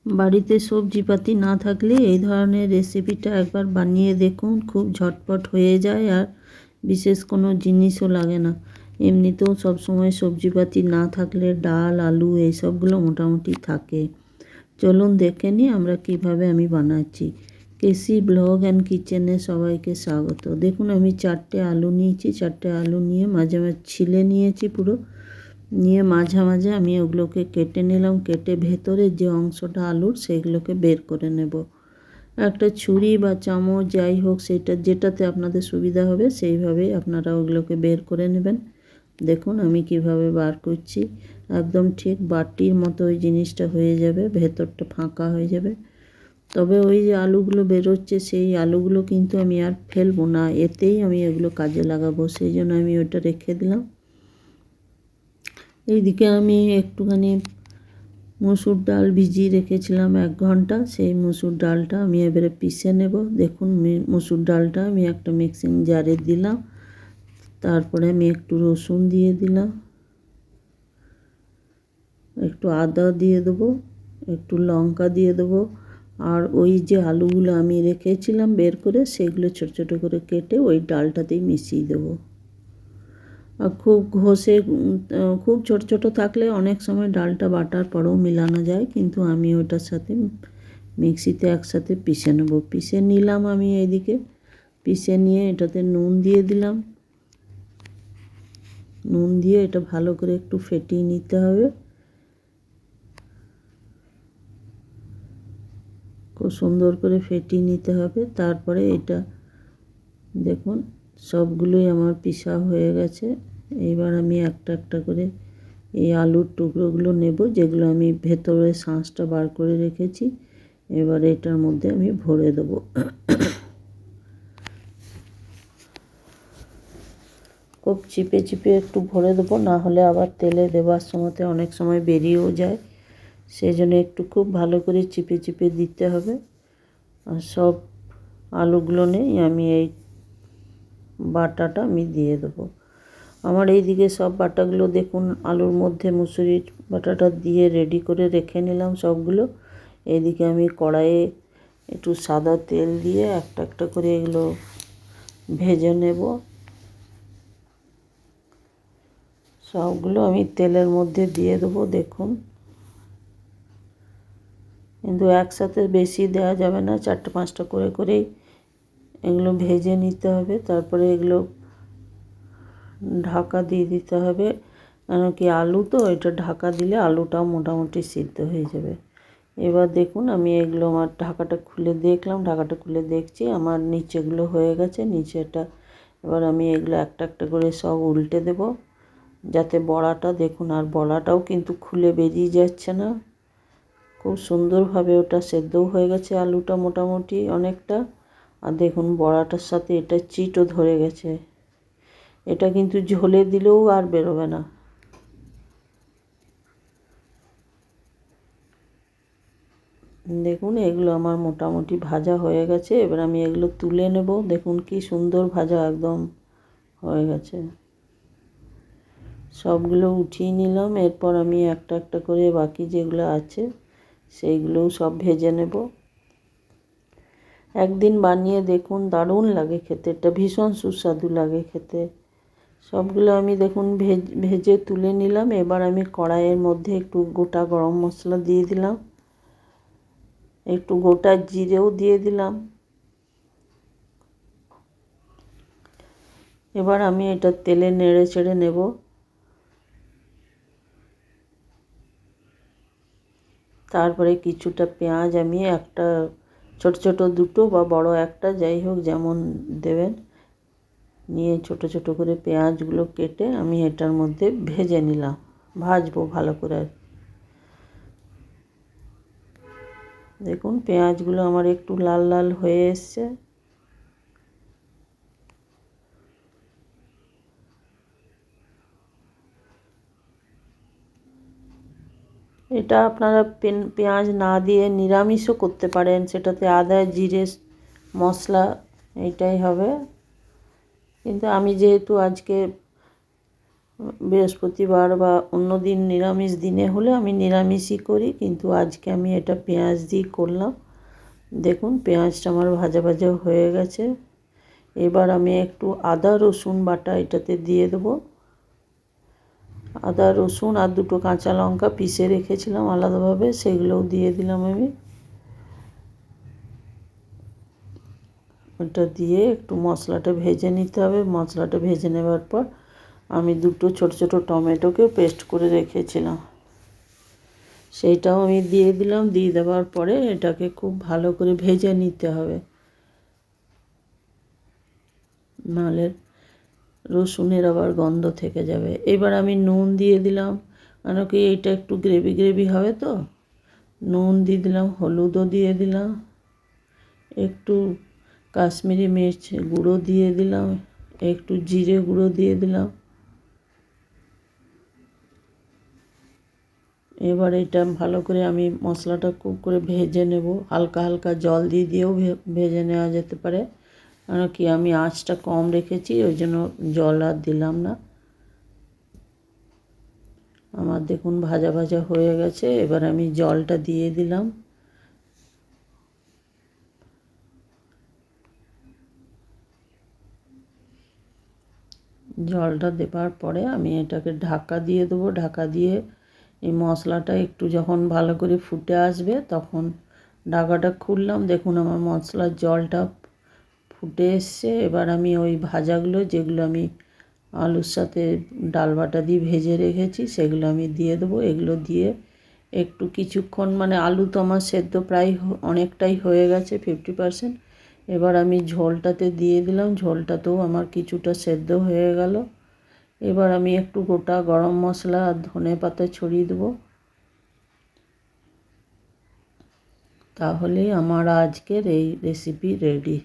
বাড়িতে সবজিপাতি না থাকলে এই ধরনের রেসিপিটা একবার বানিয়ে দেখুন, খুব ঝটপট হয়ে যায় আর বিশেষ কোনো জিনিসও লাগে না। এমনিতেও সবসময় সবজিপাতি না থাকলে ডাল আলু এইসবগুলো মোটামুটি থাকে। চলুন দেখে নিই আমরা কিভাবে আমি বানাচ্ছি। কেসি ব্লগ অ্যান্ড কিচেনে সবাইকে স্বাগত। দেখুন আমি 4টে আলু নিয়েছি, 4টে আলু নিয়ে মাঝে মাঝে ছিলে নিয়েছি পুরো, নিয়ে মাঝে মাঝে আমি ওগুলোকে কেটে নিলাম। কেটে ভেতরে যে অংশটা আলুর সেগুলোকে বের করে নেব। একটা ছুরি বা চামচ যাই হোক, সেটা যেটাতে আপনাদের সুবিধা হবে সেইভাবেই আপনারা ওগুলোকে বের করে নেবেন। দেখুন আমি কিভাবে বার করছি, একদম ঠিক বাটির মতো ওই জিনিসটা হয়ে যাবে, ভেতরটা ফাঁকা হয়ে যাবে। তবে ওই যে আলুগুলো বেরোচ্ছে সেই আলুগুলো কিন্তু আমি আর ফেলবো না, এতেই আমি এগুলো কাজে লাগাবো, সেই জন্য আমি ওটা রেখে দিলাম। এইদিকে আমি একটুখানি মসুর ডাল ভিজিয়ে রেখেছিলাম 1 ঘন্টা, সেই মসুর ডালটা আমি এবারে পিষে নেব। দেখুন মসুর ডালটা আমি একটা মিক্সিং জারে দিলাম, তারপরে আমি একটু রসুন দিয়ে দিলাম, একটু আদা দিয়ে দেবো, একটু লঙ্কা দিয়ে দেবো, আর ওই যে আলুগুলো আমি রেখেছিলাম বের করে সেগুলো ছোট ছোট করে কেটে ওই ডালটাতেই মিশিয়ে দেবো। আর খুব ঘষে খুব ছোট ছোট থাকলে অনেক সময় ডালটা বাটার পরেও মিলানো যায়, কিন্তু আমি ওটার সাথে মিক্সিতে একসাথে পিষে নেব। পিষে নিলাম আমি এইদিকে, পিষে নিয়ে এটাতে নুন দিয়ে দিলাম। নুন দিয়ে এটা ভালো করে একটু ফেটিয়ে নিতে হবে, খুব সুন্দর করে ফেটিয়ে নিতে হবে। তারপরে এটা দেখুন সবগুলোই আমার পিষা হয়ে গেছে। এইবার আমি একটা একটা করে এই আলুর টুকরোগুলো নেব, যেগুলো আমি ভেতরে শাঁসটা বার করে রেখেছি। এবার এটার মধ্যে আমি ভরে দেবো। খুব চিপে চিপে একটু ভরে দেবো, না হলে আবার তেলে দেওয়ার সময়তে অনেক সময় বেরিয়েও যায়, সেই জন্য একটু খুব ভালো করে চিপে চিপে দিতে হবে। আর সব আলুগুলো নেই আমি এই বাটাটা আমি দিয়ে দেবো। আমার এইদিকে সব বাটাগুলো দেখুন আলুর মধ্যে মুসুরির বাটাটা দিয়ে রেডি করে রেখে নিলাম সবগুলো। এইদিকে আমি কড়াইয়ে একটু সাদা তেল দিয়ে একটা একটা করে এগুলো ভেজে নেব। সবগুলো আমি তেলের মধ্যে দিয়ে দেবো। দেখুন কিন্তু একসাথে বেশি দেওয়া যাবে না, 4টে 5টা করে করেই এগুলো ভেজে নিতে হবে। তারপরে এগুলো ঢাকা দিয়ে দিতে হবে, কেন কি আলু তো, এটা ঢাকা দিলে আলুটাও মোটামুটি সিদ্ধ হয়ে যাবে। এবার দেখুন আমি এগুলো আমার ঢাকাটা খুলে দেখলাম, ঢাকাটা খুলে দেখছি আমার নিচেগুলো হয়ে গেছে, নিচেটা। এবার আমি এগুলো একটা একটা করে সব উল্টে দেব, যাতে বড়াটা দেখুন, আর বড়াটাও কিন্তু খুলে বেরিয়ে যাচ্ছে না, খুব সুন্দরভাবে ওটা সেদ্ধও হয়ে গেছে আলুটা মোটামুটি অনেকটা। আর দেখুন বড়াটার সাথে এটা চিটও ধরে গেছে, এটা কিন্তু ঝোলে দিলেও আর বেরোবে না। দেখুন এগুলো আমার মোটামুটি ভাজা হয়ে গেছে, এবার আমি এগুলো তুলে নেব। দেখুন কি সুন্দর ভাজা একদম হয়ে গেছে, সবগুলো উঠিয়ে নিলাম। এরপর আমি একটা একটা করে বাকি যেগুলো আছে সেইগুলোও সব ভেজে নেব। একদিন বানিয়ে দেখুন, দারুণ লাগে খেতে, এটা ভীষণ সুস্বাদু লাগে খেতে। সবগুলো আমি দেখুন ভেজে তুলে নিলাম। এবার আমি কড়াইয়ের মধ্যে একটু গোটা গরম মশলা দিয়ে দিলাম, একটু গোটা জিরেও দিয়ে দিলাম। এবার আমি এটা তেলে নেড়ে চেড়ে নেব। তারপরে কিছুটা পেঁয়াজ আমি একটা ছোট ছোট দুটো বা বড় একটা যাই হোক যেমন দেবেন, নিয়ে ছোট ছোট করে পেঁয়াজগুলো কেটে আমি এটার মধ্যে ভেজে নিলাম, ভাজবো ভালো করে। দেখুন পেঁয়াজগুলো আমার একটু লাল লাল হয়ে এসছে। এটা আপনারা পেঁয়াজ না দিয়ে নিরামিষও করতে পারেন, সেটাতে আদা জিরে মশলা এইটাই হবে, কিন্তু আমি যেহেতু আজকে বৃহস্পতিবার বা অন্য দিন নিরামিষ দিনে হলে আমি নিরামিষই করি, কিন্তু আজকে আমি এটা পেঁয়াজ দিয়ে করলাম। দেখুন পেঁয়াজটা আমার ভাজা ভাজা হয়ে গেছে। এবার আমি একটু আদা রসুন বাটা এটাতে দিয়ে দেবো। আদা রসুন আর দুটো কাঁচা লঙ্কা পিষে রেখেছিলাম আলাদাভাবে, সেগুলোও দিয়ে দিলাম আমি। ওটা দিয়ে একটু মশলাটা ভেজে নিতে হবে। মশলাটা ভেজে নেবার পর আমি দুটো ছোট ছোট টমেটোকে পেস্ট করে রেখেছিলাম, সেইটাও আমি দিয়ে দিলাম। দিয়ে দেওয়ার পরে এটাকে খুব ভালো করে ভেজে নিতে হবে, নাহলে রসুনের আবার গন্ধ থেকে যাবে। এবার আমি নুন দিয়ে দিলাম, কেন কি এইটা একটু গ্রেভি গ্রেভি হবে তো। নুন দিয়ে দিলাম, হলুদও দিয়ে দিলাম, একটু কাশ্মীরি মির্চ গুঁড়ো দিয়ে দিলাম, একটু জিরে গুঁড়ো দিয়ে দিলাম। এবার এটা ভালো করে আমি মশলাটা খুব করে ভেজে নেব। হালকা হালকা জল দিয়ে দিয়েও ভেজে নেওয়া যেতে পারে, কারণ কি আমি আঁচটা কম রেখেছি, ওই জন্য জল আর দিলাম না। আমার দেখুন ভাজা ভাজা হয়ে গেছে। এবার আমি জলটা দিয়ে দিলাম। জলটা দেওয়ার পরে আমি এটাকে ঢাকা দিয়ে দেবো। ঢাকা দিয়ে এই মশলাটা একটু যখন ভালো করে ফুটে আসবে তখন ঢাকাটা খুললাম। দেখুন আমার মশলার জলটা ফুটে এসছে। এবার আমি ওই ভাজাগুলো, যেগুলো আমি আলুর সাথে ডাল বাটা দিয়ে ভেজে রেখেছি, সেগুলো আমি দিয়ে দেবো। এগুলো দিয়ে একটু কিছুক্ষণ, মানে আলু তো আমার সেদ্ধ প্রায় অনেকটাই হয়ে গেছে, 50%। এবার আমি ঝোলটাতে দিয়ে দিলাম। ঝোলটাতেও আমার কিছুটা সেদ্ধ হয়ে গেল। এবার আমি একটু গোটা গরম মশলা আর ধনে পাতা ছড়িয়ে দেবো। তাহলেই আমার আজকের এই রেসিপি রেডি।